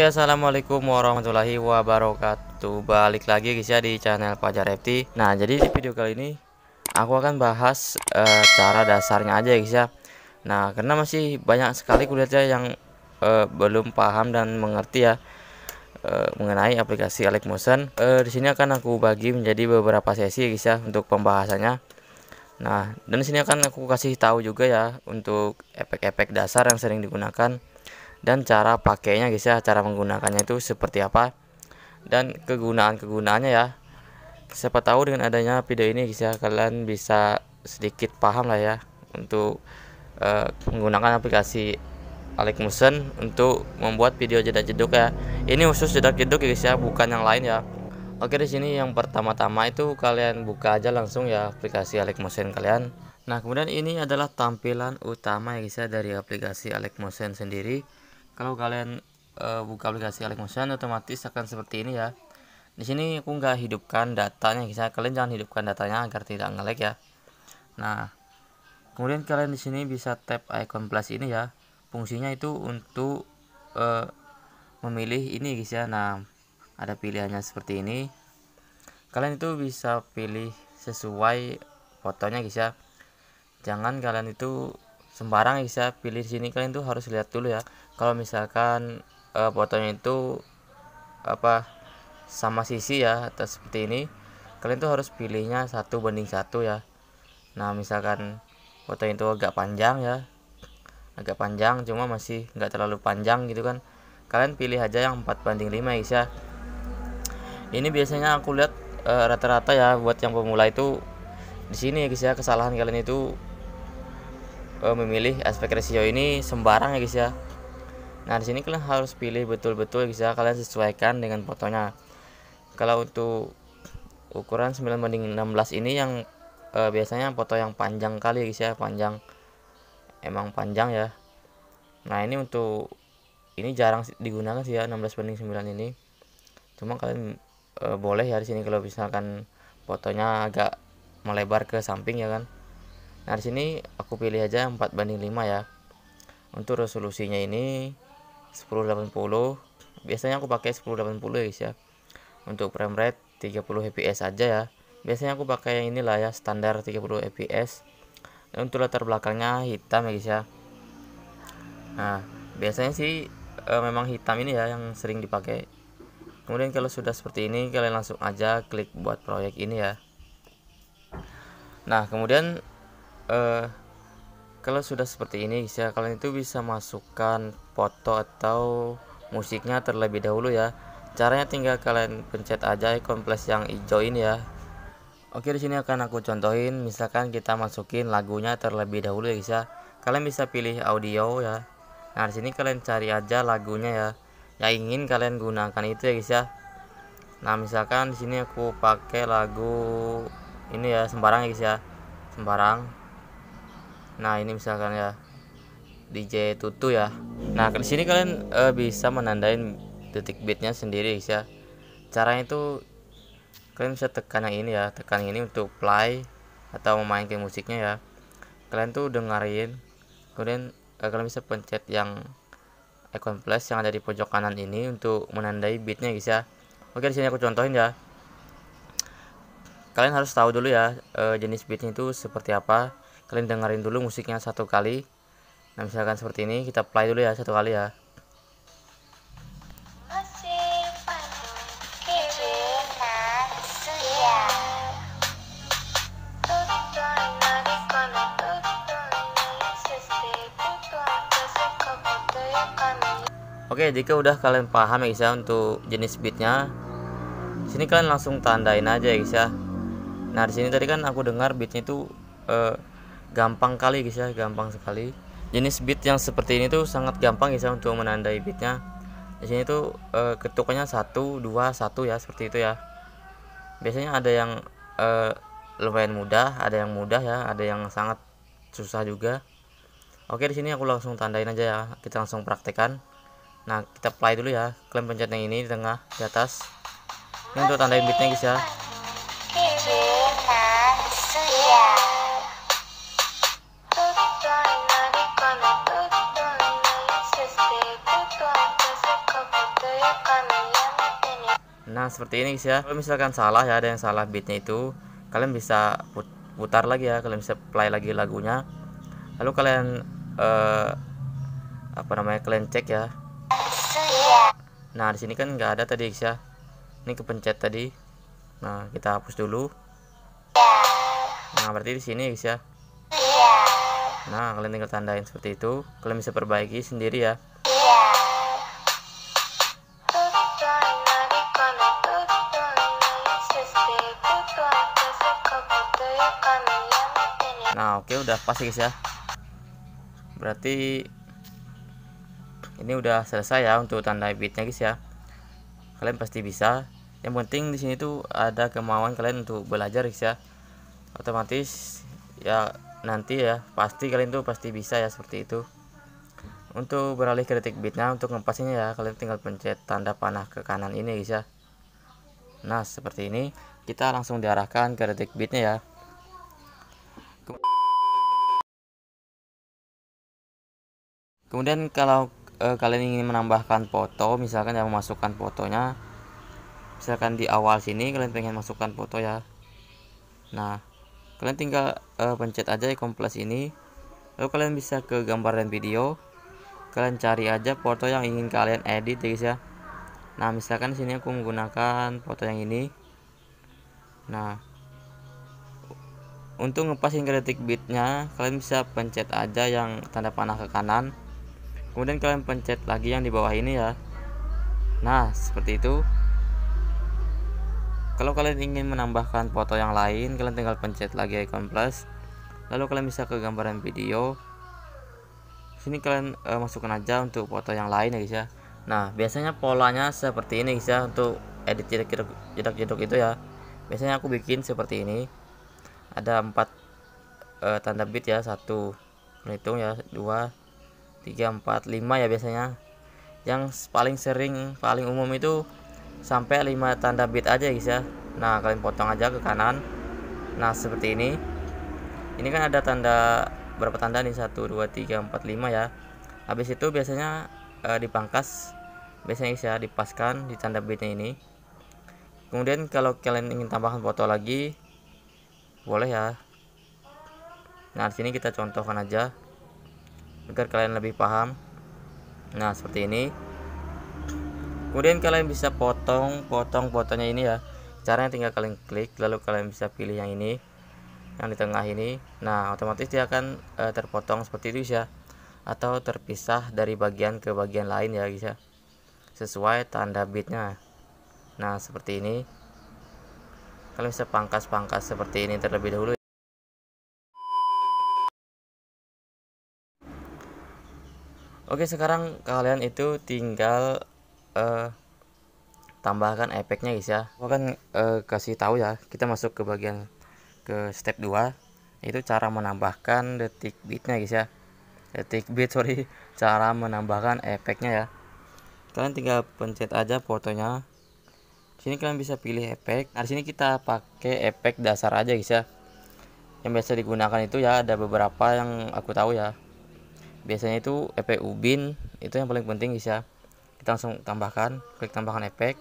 Assalamualaikum warahmatullahi wabarakatuh. Balik lagi guys ya di channel Fajar FT. Nah, jadi di video kali ini aku akan bahas cara dasarnya aja ya guys ya. Nah, karena masih banyak sekali kuliahnya yang belum paham dan mengerti ya mengenai aplikasi Alex Motion. Di sini akan aku bagi menjadi beberapa sesi guys ya untuk pembahasannya. Nah, dan di sini akan aku kasih tahu juga ya untuk efek-efek dasar yang sering digunakan dan cara pakainya guys ya, cara menggunakannya itu seperti apa dan kegunaannya ya. Siapa tahu dengan adanya video ini guys ya, kalian bisa sedikit paham lah ya untuk menggunakan aplikasi Alex Motion untuk membuat video jedak-jeduk ya. Ini khusus jedak-jeduk ya guys ya, bukan yang lain ya. Oke, di sini yang pertama-tama itu kalian buka aja langsung ya aplikasi Alex Motion kalian. Nah, kemudian ini adalah tampilan utama ya guys ya dari aplikasi Alex Motion sendiri. Kalau kalian buka aplikasi Alex Motion otomatis akan seperti ini ya. Di sini aku nggak hidupkan datanya guys ya. Kalian jangan hidupkan datanya agar tidak nge-lag ya. Nah, kemudian kalian di sini bisa tap icon plus ini ya. Fungsinya itu untuk memilih ini guys ya. Nah, ada pilihannya seperti ini. Kalian itu bisa pilih sesuai fotonya guys ya. Jangan kalian itu sembarang bisa pilih di sini. Kalian tuh harus lihat dulu ya. Kalau misalkan fotonya itu sama sisi ya atau seperti ini, kalian tuh harus pilihnya 1:1 ya. Nah, misalkan foto itu agak panjang ya, agak panjang cuma masih nggak terlalu panjang gitu kan, kalian pilih aja yang 4:5 guys ya. Ini biasanya aku lihat rata-rata ya buat yang pemula itu di sini guys ya, kesalahan kalian itu memilih aspek ratio ini sembarang ya guys ya. Nah, di sini kalian harus pilih betul-betul guys ya, kalian sesuaikan dengan fotonya. Kalau untuk ukuran 9:16 ini yang biasanya foto yang panjang kali guys ya, panjang, emang panjang ya. Nah, ini untuk ini jarang digunakan sih ya 16:9 ini. Cuma kalian boleh ya di sini kalau misalkan fotonya agak melebar ke samping ya kan. Nah, di sini aku pilih aja 4:5 ya. Untuk resolusinya ini 1080. Biasanya aku pakai 1080 ya guys ya. Untuk frame rate 30 fps aja ya. Biasanya aku pakai yang inilah ya, standar 30 fps. Dan untuk latar belakangnya hitam ya guys ya. Nah, biasanya sih memang hitam ini ya yang sering dipakai. Kemudian kalau sudah seperti ini, kalian langsung aja klik buat proyek ini ya. Nah, kemudian kalau sudah seperti ini guys ya, kalian itu bisa masukkan foto atau musiknya terlebih dahulu ya. Caranya tinggal kalian pencet aja icon plus yang hijau ini ya. Oke, di sini akan aku contohin, misalkan kita masukin lagunya terlebih dahulu ya guys ya. Kalian bisa pilih audio ya. Nah, di sini kalian cari aja lagunya ya yang ingin kalian gunakan itu ya guys ya. Nah, misalkan di sini aku pakai lagu ini ya, sembarang ya guys ya. Sembarang. Nah, ini misalkan ya DJ Tutu ya. Nah, di sini kalian bisa menandain detik beatnya sendiri guys ya. Caranya itu kalian bisa tekan yang ini ya, tekan ini untuk play atau memainkan musiknya ya. Kalian tuh dengerin, kemudian kalian bisa pencet yang icon plus yang ada di pojok kanan ini untuk menandai beatnya guys ya. Oke, di sini aku contohin ya. Kalian harus tahu dulu ya jenis beatnya itu seperti apa. Kalian dengerin dulu musiknya satu kali. Nah, misalkan seperti ini, kita play dulu ya satu kali ya. Oke, jika udah kalian paham ya guys ya untuk jenis beatnya, sini kalian langsung tandain aja ya guys ya. Nah, di sini tadi kan aku dengar beatnya itu gampang kali guys ya, gampang sekali. Jenis beat yang seperti ini tuh sangat gampang guys ya untuk menandai beatnya. Di sini tuh ketukannya 1 2 1 ya, seperti itu ya. Biasanya ada yang lumayan mudah, ada yang mudah ya, ada yang sangat susah juga. Oke, di sini aku langsung tandain aja ya. Kita langsung praktekkan. Nah, kita play dulu ya. Kalian pencet yang ini di tengah, di atas. Ini untuk tandain beatnya guys ya. Nah seperti ini guys ya. Kalau misalkan salah ya, ada yang salah beatnya itu, kalian bisa putar lagi ya, kalian bisa play lagi lagunya, lalu kalian kalian cek ya. Nah di sini kan nggak ada tadi guys ya, ini kepencet tadi. Nah kita hapus dulu. Nah berarti di sini guys ya. Nah kalian tinggal tandain seperti itu, kalian bisa perbaiki sendiri ya. Nah oke, udah pas guys ya. Berarti ini udah selesai ya untuk tanda beatnya guys ya. Kalian pasti bisa. Yang penting di sini tuh ada kemauan kalian untuk belajar guys ya. Otomatis ya nanti ya pasti kalian tuh pasti bisa ya seperti itu. Untuk beralih ke detik beatnya, untuk ngepasnya ya kalian tinggal pencet tanda panah ke kanan ini guys ya. Nah seperti ini, kita langsung diarahkan ke detik beatnya ya. Kemudian kalau kalian ingin menambahkan foto, misalkan yang memasukkan fotonya, misalkan di awal sini kalian pengen masukkan foto ya. Nah kalian tinggal pencet aja ikon plus ini, lalu kalian bisa ke gambar dan video, kalian cari aja foto yang ingin kalian edit ya guys ya. Nah misalkan di sini aku menggunakan foto yang ini. Nah untuk ngepasin ke detik beatnya, kalian bisa pencet aja yang tanda panah ke kanan, kemudian kalian pencet lagi yang di bawah ini ya. Nah seperti itu. Kalau kalian ingin menambahkan foto yang lain, kalian tinggal pencet lagi ikon plus, lalu kalian bisa ke gambaran video. Sini kalian masukkan aja untuk foto yang lain ya guys ya. Nah biasanya polanya seperti ini guys ya, untuk edit jedak-jeduk itu ya. Biasanya aku bikin seperti ini, ada 4 tanda beat ya, 1 hitung ya, 2 3 4 5 ya biasanya. Yang paling sering paling umum itu sampai 5 tanda beat aja guys ya. Nah kalian potong aja ke kanan. Nah seperti ini kan ada tanda berapa tanda nih, 1 2 3 4 5 ya. Habis itu biasanya dipangkas biasanya guys ya, dipaskan di tanda beatnya ini. Kemudian kalau kalian ingin tambahkan foto lagi boleh ya. Nah di sini kita contohkan aja agar kalian lebih paham. Nah seperti ini. Kemudian kalian bisa potong fotonya ini ya. Caranya tinggal kalian klik, lalu kalian bisa pilih yang ini, yang di tengah ini. Nah otomatis dia akan terpotong seperti itu ya, atau terpisah dari bagian ke bagian lain ya guys ya, sesuai tanda beatnya. Nah seperti ini. Kalian bisa pangkas seperti ini terlebih dahulu. Oke, sekarang kalian itu tinggal tambahkan efeknya guys ya. Aku akan kasih tahu ya. Kita masuk ke bagian ke step 2, itu cara menambahkan detik beatnya guys ya. Detik beat, sorry, cara menambahkan efeknya ya. Kalian tinggal pencet aja fotonya. Sini kalian bisa pilih efek. Nah, di sini kita pakai efek dasar aja guys ya. Yang biasa digunakan itu ya ada beberapa yang aku tahu ya. Biasanya itu efek ubin, itu yang paling penting guys ya. Kita langsung tambahkan, klik tambahkan efek.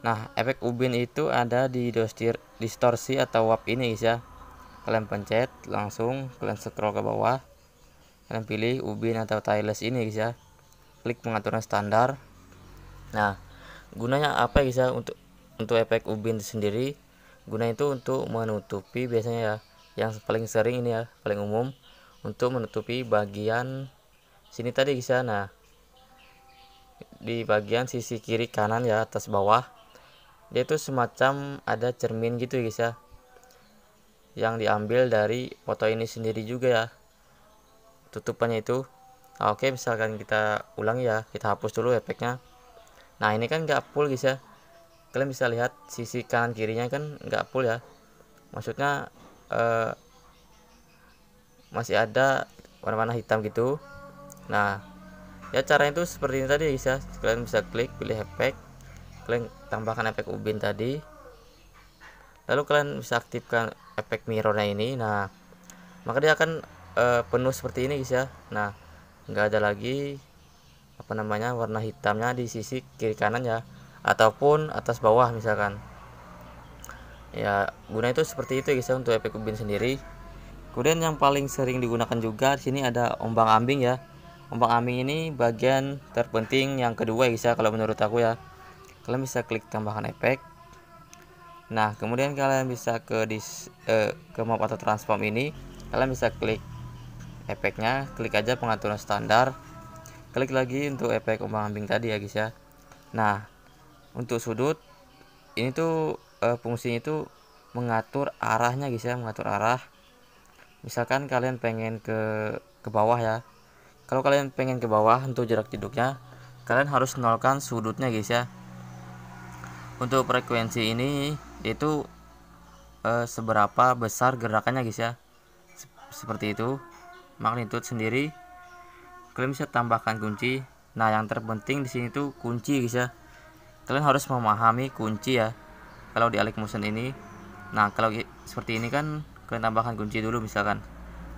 Nah efek ubin itu ada di distorsi atau warp ini guys ya. Kalian pencet, langsung kalian scroll ke bawah, kalian pilih ubin atau tailless ini guys ya. Klik pengaturan standar. Nah gunanya apa guys ya, untuk efek ubin sendiri, gunanya itu untuk menutupi biasanya ya, yang paling sering ini ya, paling umum, untuk menutupi bagian sini tadi guys ya. Nah di bagian sisi kiri kanan ya, atas bawah, dia itu semacam ada cermin gitu guys ya, yang diambil dari foto ini sendiri juga ya, tutupannya itu. Oke, misalkan kita ulang ya, kita hapus dulu efeknya. Nah ini kan nggak full guys ya, kalian bisa lihat sisi kanan kirinya kan nggak full ya, maksudnya masih ada warna-warna hitam gitu. Nah ya caranya itu seperti ini tadi guys ya. Kalian bisa klik pilih efek, kalian tambahkan efek ubin tadi, lalu kalian bisa aktifkan efek mirrornya ini. Nah maka dia akan penuh seperti ini guys ya. Nah nggak ada lagi warna hitamnya di sisi kiri kanan ya, ataupun atas bawah misalkan. Ya, guna itu seperti itu guys ya untuk efek ubin sendiri. Kemudian yang paling sering digunakan juga di sini ada ombang-ambing ya. Ombang-ambing ini bagian terpenting yang kedua guys ya kalau menurut aku ya. Kalian bisa klik tambahkan efek. Nah, kemudian kalian bisa ke map atau transform ini. Kalian bisa klik efeknya, klik aja pengaturan standar. Klik lagi untuk efek ombang-ambing tadi ya guys ya. Nah, untuk sudut ini tuh fungsinya itu mengatur arahnya guys ya, mengatur arah. Misalkan kalian pengen ke bawah ya. Kalau kalian pengen ke bawah untuk jarak duduknya, kalian harus nolkan sudutnya guys ya. Untuk frekuensi ini itu seberapa besar gerakannya guys ya. Seperti itu. Magnitude sendiri kalian bisa tambahkan kunci. Nah, yang terpenting di sini tuh kunci guys ya. Kalian harus memahami kunci ya kalau di Alex Motion ini. Nah, kalau seperti ini kan kalian tambahkan kunci dulu misalkan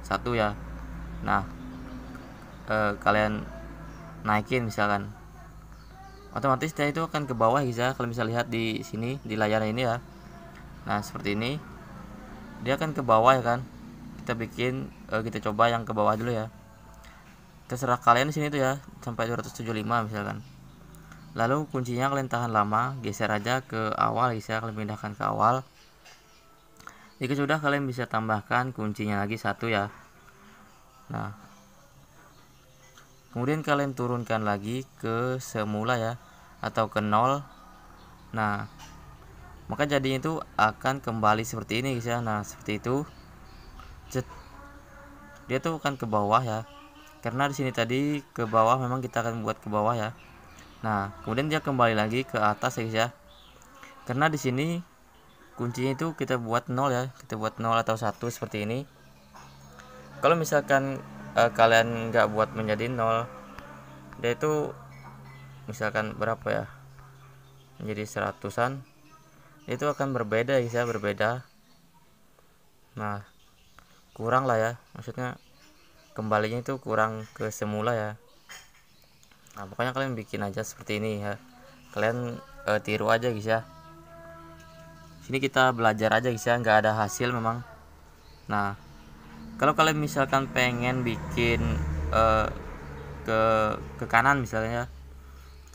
1 ya. Nah, kalian naikin misalkan, otomatis dia itu akan ke bawah guys ya. Kalian bisa lihat di sini di layar ini ya. Nah, seperti ini dia akan ke bawah ya kan. Kita coba yang ke bawah dulu ya. Terserah kalian di sini tuh ya, sampai 275 misalkan. Lalu kuncinya kalian tahan lama, geser aja ke awal guys ya. Kalian pindahkan ke awal. Jika sudah, kalian bisa tambahkan kuncinya lagi 1 ya. Nah, kemudian kalian turunkan lagi ke semula ya, atau ke 0. Nah, maka jadinya itu akan kembali seperti ini guys ya. Nah, seperti itu. Dia tuh akan ke bawah ya. Karena di sini tadi ke bawah, memang kita akan buat ke bawah ya. Nah, kemudian dia kembali lagi ke atas ya guys ya. Karena di sini kuncinya itu kita buat 0 ya. Kita buat 0 atau 1 seperti ini. Kalau misalkan kalian nggak buat menjadi 0, dia itu misalkan berapa ya, menjadi 100-an, itu akan berbeda guys ya, berbeda. Nah, kurang lah ya, maksudnya kembalinya itu kurang ke semula ya. Nah, pokoknya kalian bikin aja seperti ini ya. Kalian tiru aja guys ya. Sini kita belajar aja guys ya, nggak ada hasil memang. Nah, kalau kalian misalkan pengen bikin ke kanan misalnya,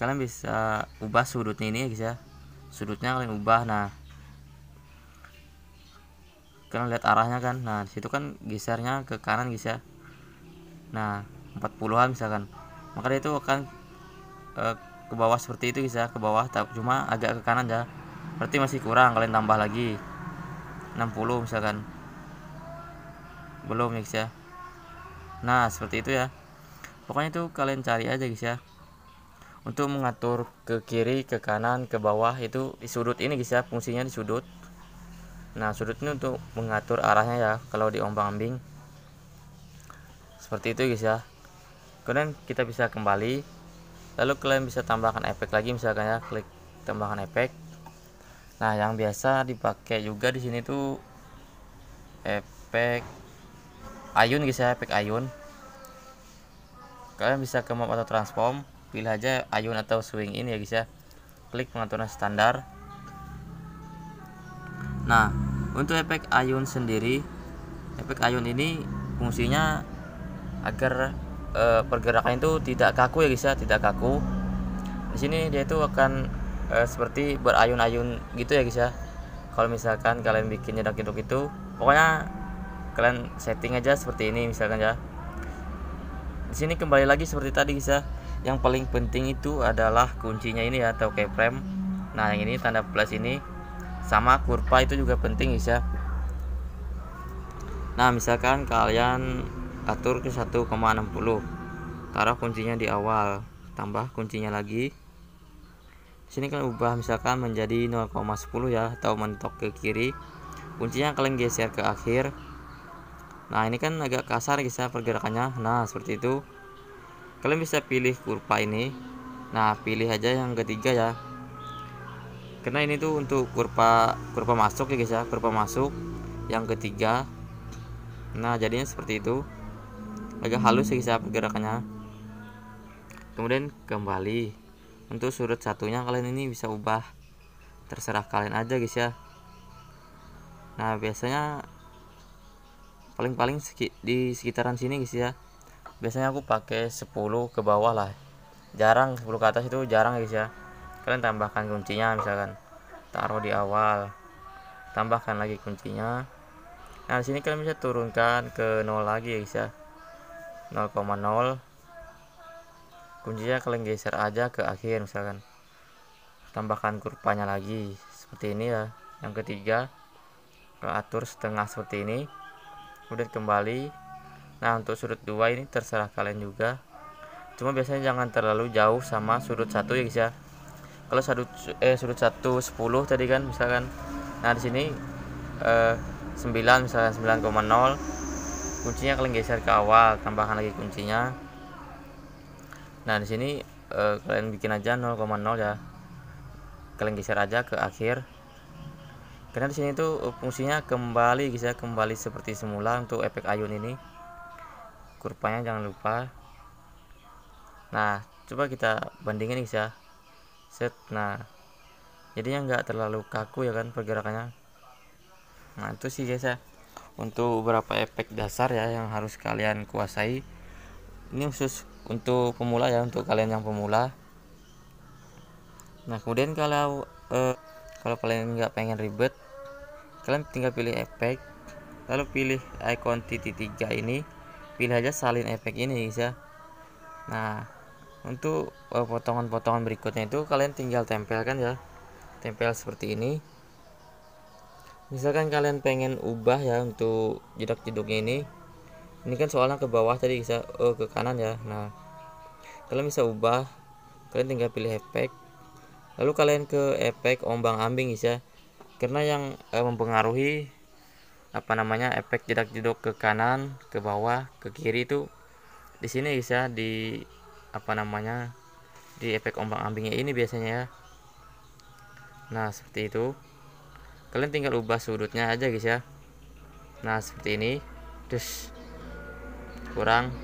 kalian bisa ubah sudutnya ini ya guys ya. Sudutnya kalian ubah. Nah, kalian lihat arahnya kan. Nah, disitu kan gesernya ke kanan guys ya. Nah, 40-an misalkan, maka dia itu akan ke bawah seperti itu guys ya, ke bawah, cuma agak ke kanan ya. Berarti masih kurang, kalian tambah lagi 60 misalkan. Belum ya guys ya. Nah, seperti itu ya. Pokoknya itu kalian cari aja guys ya. Untuk mengatur ke kiri, ke kanan, ke bawah itu di sudut ini guys ya, fungsinya di sudut. Nah, sudut ini untuk mengatur arahnya ya kalau di ombang-ambing. Seperti itu guys ya. Kemudian kita bisa kembali. Lalu kalian bisa tambahkan efek lagi misalkan ya, klik tambahkan efek. Nah, yang biasa dipakai juga di sini tuh efek ayun guys ya, efek ayun. Kalian bisa ke map atau transform, pilih aja ayun atau swing in ya guys ya. Klik pengaturan standar. Nah, untuk efek ayun sendiri, efek ayun ini fungsinya agar pergerakan itu tidak kaku ya guys ya, tidak kaku. Di sini dia itu akan seperti berayun-ayun gitu ya guys ya. Kalau misalkan kalian bikin jedak jeduk itu, pokoknya kalian setting aja seperti ini misalkan ya. Di sini kembali lagi seperti tadi guys ya. Yang paling penting itu adalah kuncinya ini ya, atau keyframe. Nah, yang ini tanda plus ini sama kurva itu juga penting guys ya. Nah, misalkan kalian atur ke 1,60, taruh kuncinya di awal, tambah kuncinya lagi. Di sini kalian ubah misalkan menjadi 0,10 ya, atau mentok ke kiri. Kuncinya kalian geser ke akhir. Nah, ini kan agak kasar guys ya pergerakannya. Nah, seperti itu. Kalian bisa pilih kurva ini. Nah, pilih aja yang ketiga ya. Karena ini tuh untuk kurva masuk ya guys ya, kurva masuk yang ketiga. Nah, jadinya seperti itu. Agak halus ya guys ya pergerakannya. Kemudian kembali. Untuk sudut satunya kalian ini bisa ubah, terserah kalian aja guys ya. Nah biasanya paling-paling di sekitaran sini guys ya. Biasanya aku pakai 10 ke bawah lah, jarang 10 ke atas, itu jarang guys ya. Kalian tambahkan kuncinya, misalkan taruh di awal, tambahkan lagi kuncinya. Nah di sini kalian bisa turunkan ke 0 lagi guys ya, 0,0. Kuncinya kalian geser aja ke akhir, misalkan tambahkan kurvanya lagi seperti ini ya. Yang ketiga, atur setengah seperti ini, kemudian kembali. Nah untuk sudut 2 ini terserah kalian juga, cuma biasanya jangan terlalu jauh sama sudut 1 ya guys ya. Kalau sudut 1 10 tadi kan misalkan, nah di sini 9 misalkan 9,0, kuncinya kalian geser ke awal, tambahkan lagi kuncinya. Nah di sini kalian bikin aja 0,0 ya, kalian geser aja ke akhir, karena di sini tuh fungsinya kembali guys ya, kembali seperti semula untuk efek ayun ini. Kurvanya jangan lupa. Nah coba kita bandingin guys ya, set. Nah jadinya nggak terlalu kaku ya kan pergerakannya. Nah itu sih guys ya untuk beberapa efek dasar ya yang harus kalian kuasai. Ini khusus untuk pemula ya, untuk kalian yang pemula. Nah kemudian kalau kalian nggak pengen ribet, kalian tinggal pilih efek, lalu pilih icon titik 3 ini, pilih aja salin efek ini guys ya. Nah untuk potongan-potongan berikutnya itu kalian tinggal tempelkan ya, tempel seperti ini. Misalkan kalian pengen ubah ya untuk jedak-jeduknya ini kan soalnya ke bawah tadi bisa ke kanan ya. Nah kalian bisa ubah, kalian tinggal pilih efek, lalu kalian ke efek ombang-ambing guys ya, karena yang mempengaruhi efek jedak-jeduk ke kanan, ke bawah, ke kiri itu di sini guys ya, di di efek ombang-ambingnya ini biasanya ya. Nah seperti itu, kalian tinggal ubah sudutnya aja guys ya. Nah seperti ini, terus kurang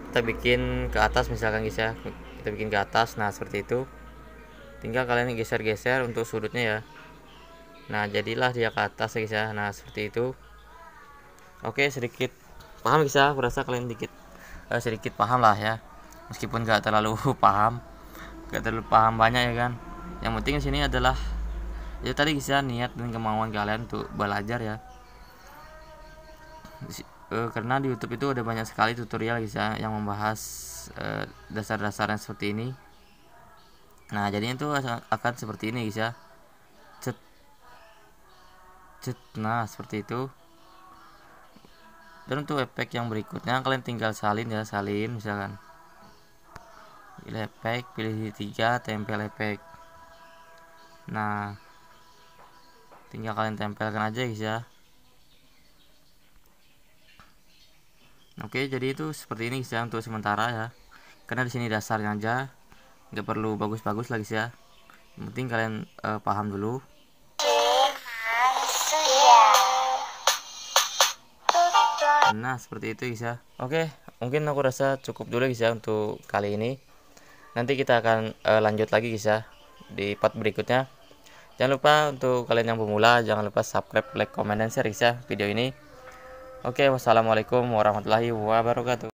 kita bikin ke atas misalkan guys ya, kita bikin ke atas. Nah seperti itu, tinggal kalian geser-geser untuk sudutnya ya. Nah jadilah dia ke atas ya guys ya. Nah seperti itu. Oke, sedikit paham guys ya, aku rasa kalian sedikit paham lah ya, meskipun gak terlalu paham, banyak ya kan. Yang penting sini adalah ya tadi guys ya, niat dan kemauan kalian untuk belajar ya. Karena di YouTube itu ada banyak sekali tutorial guys ya yang membahas dasar-dasarnya seperti ini. Nah jadinya itu akan seperti ini guys ya, cet cet. Nah seperti itu. Dan untuk efek yang berikutnya kalian tinggal salin ya, salin misalkan pilih efek, pilih 3, tempel efek. Nah tinggal kalian tempelkan aja guys ya. Oke, jadi itu seperti ini guys ya untuk sementara ya, karena di sini dasarnya aja, nggak perlu bagus-bagus lagi ya. Yang penting kalian paham dulu. Nah seperti itu guys ya. Oke, mungkin aku rasa cukup dulu guys ya untuk kali ini. Nanti kita akan lanjut lagi guys ya di part berikutnya. Jangan lupa untuk kalian yang pemula, jangan lupa subscribe, like, comment, dan share guys ya video ini. Oke, wassalamualaikum warahmatullahi wabarakatuh.